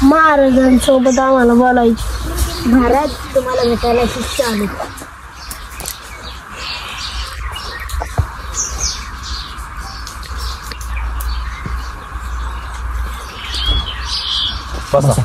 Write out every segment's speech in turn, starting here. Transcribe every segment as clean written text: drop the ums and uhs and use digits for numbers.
महाराजांसोबत आम्हाला बोलायची। महाराज तुम्हाला भेटायला शिष्य आले। बसा।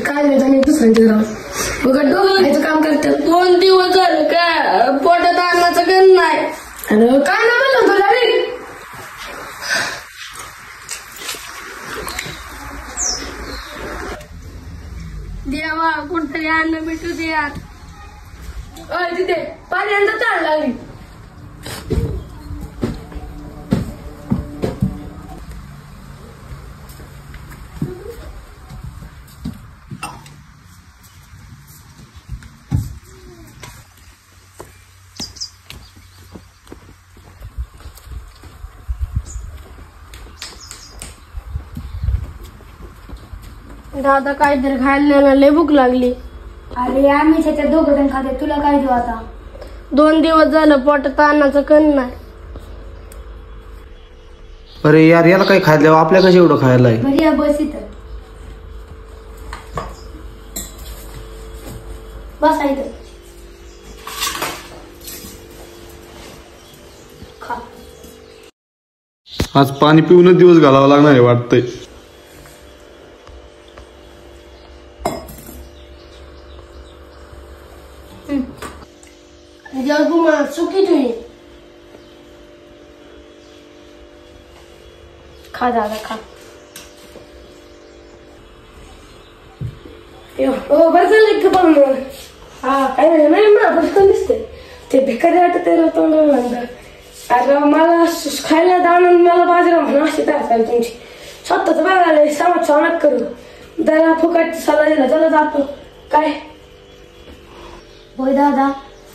काय नाही मी दुसऱ्यांच्या घरावर उघड डोकं खायचं काम करतात। 2 दिवस झाले काय पोटात अन्नाचं गण नाही। अरे काय नाही म्हणलं तुला रे? देवा कुठतरी अन्न भेटू दे यार। तिथे पाण्याचा चाल लागली। दादा काहीतरी खायला लय भूक लागली। अरे आम्ही त्याच्या 2 जण खाते, तुला काय देऊ आता? 2 दिवस झालं पोटात अन्नाचं कण नाही। अरे यार याला काय खायला आपल्या कशी एवढं खायला आहे? बरी बस इथं बसा इथं खा। आज पाणी पिऊनच दिवस घालावा लागणार आहे वाटतंय। चुकी तुम्ही खा दादा खा। बरं झालं का पण हा काय नाही मला पटकन दिसते ते भिकारी वाटत तोंड। अरे मला खायला दाणून मला बाजरा म्हणून अशी काय तुमची स्वतःच बघायला समाज चालत करू जरा फुकट सल्ला दिला चला जातो काय। होय दादा,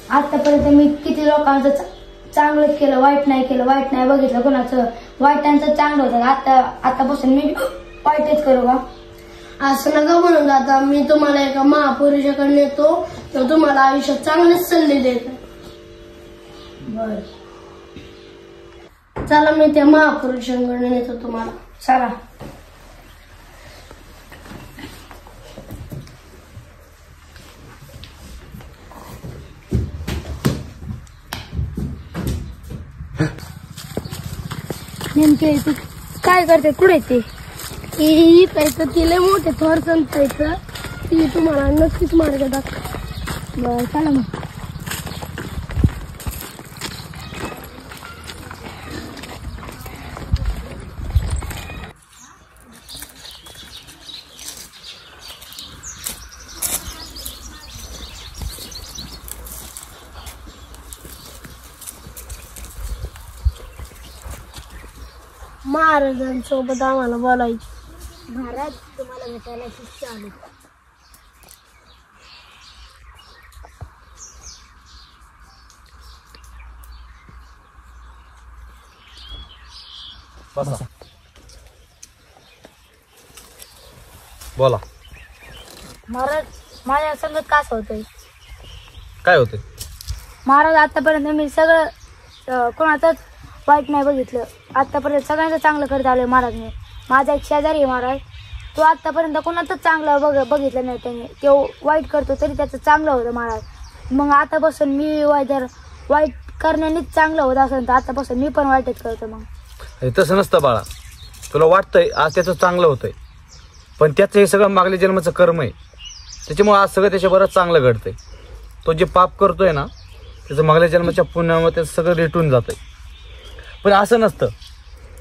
आतापर्यंत मी किती लोकांचं चांगलं केलं, वाईट नाही बघितलं कोणाचं। वाईटांचं चांगलं होतं। आतापासून मी वाईटच करू का? असं नका म्हणून दादा, मी तुम्हाला एका महापुरुषाकडे नेतो तर तुम्हाला आयुष्यात चांगलेच सल्ले देतो। बर चला मी त्या महापुरुषांकडे नेतो तुम्हाला। चला। नेमके ते काय करते कुठे ते इथं तिले मोठे थोर संतायचं ती तुम्हाला नक्कीच मार्ग दाखव। बर चला मग। महाराजांसोबत आम्हाला बोलायची। महाराज तुम्हाला भेटायला शिष्य आले। बसा। बोला। महाराज माझ्या संगत कास होतंय? काय होते महाराज? आतापर्यंत मी सगळं कोणाचंच वाईट नाही बघितलं। आतापर्यंत सगळ्यांचं चांगलं करत आलोय महाराज मी। माझा एक शेजारी आहे महाराज, तो आतापर्यंत कोणाचंच चांगलं बघितलं नाही त्याने। तो वाईट करतो तरी त्याचं चांगलं होतं महाराज। मग आतापासून मी वाईट करण्यानेच चांगलं होत असेल तर आतापासून मी पण वाईटच करतो। मग तसं नसतं बाळा, तुला वाटतंय आज त्याचं चांगलं होतंय पण त्याचं हे सगळं मागल्या जन्माचं कर्म आहे। त्याच्यामुळे आज सगळं त्याच्याबरोबर चांगलं घडतंय। तो जे पाप करतोय ना त्याचं मागल्या जन्माच्या पुण्यामध्ये त्याचं सगळं रेटून जातंय। पण असं नसतं,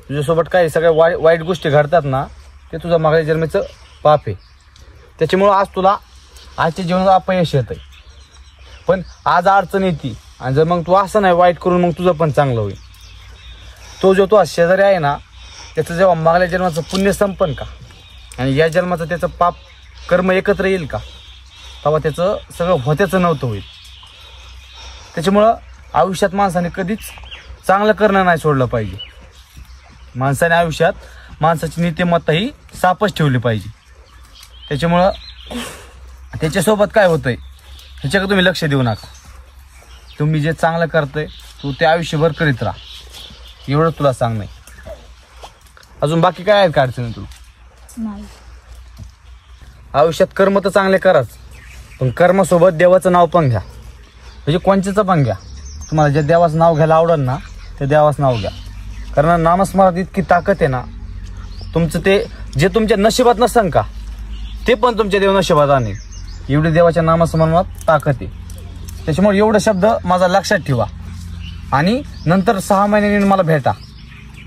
तुझ्यासोबत काही सगळ्या वाईट गोष्टी घडतात ना ते तुझं मागल्या जन्माचं पाप आहे। त्याच्यामुळं आज तुला आजच्या जीवनात अपयश येतंय। पण आज अडचण येते आणि जर मग तू असं नाही वाईट करून मग तुझं पण चांगलं होईल। तो जो तो शेजारी आहे ना त्याचं जेव्हा मागल्या जन्माचं पुण्य संपन का आणि या जन्माचं त्याचं पाप कर्म एकत्र येईल का तेव्हा त्याचं सगळं होत्याचं नव्हतं होईल। त्याच्यामुळं आयुष्यात माणसाने कधीच चांगलं करणं नाही सोडलं पाहिजे। माणसाने आयुष्यात माणसाची नीतिमत्ता ही सापच ठेवली पाहिजे। त्याच्यामुळं त्याच्यासोबत काय होतंय ह्याच्याकडे तुम्ही लक्ष देऊ नका. तुम्ही जे चांगलं करतंय तू ते आयुष्यभर करीत राहा, एवढं तुला सांग. नाही अजून बाकी काय आहेत का अडचणी तुला? नाही. आयुष्यात कर्म तर चांगले कराच, पण कर्मासोबत देवाचं नाव पण घ्या. म्हणजे कोणच्याचं पण घ्या. तुम्हाला ज्या देवाचं नाव घ्यायला आवडेल ना त्या देवाचं नाव घ्या. कारण नामस्मरणात इतकी ताकद आहे ना, तुमचं ते जे तुमच्या नशिबात नसन का ते पण तुमच्या देव नशिबात आणेल. एवढी देवाच्या नामस्मरणात ताकद आहे. त्याच्यामुळे एवढं शब्द माझा लक्षात ठेवा आणि नंतर 6 महिन्यांनी मला भेटा.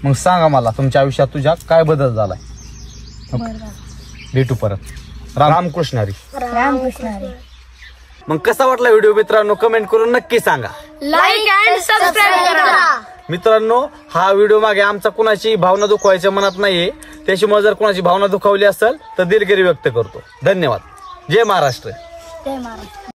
मग सांगा मला तुमच्या आयुष्यात तुझ्या काय बदल झालाय. भेटू परत. रामकृष्ण हरी. रामकृष्ण हरी. मग कसा वाटला व्हिडिओ मित्रांनो कमेंट करून नक्की सांगा. लाईक अँड सबस्क्राईब करा. मित्रांनो हा व्हिडिओ मागे आमचा कुणाची भावना दुखवायच्या मनात नाहीये. त्याच्यामुळे जर कुणाची भावना दुखावली असेल तर दिलगिरी व्यक्त करतो. धन्यवाद. जय महाराष्ट्र. जय महाराष्ट्र.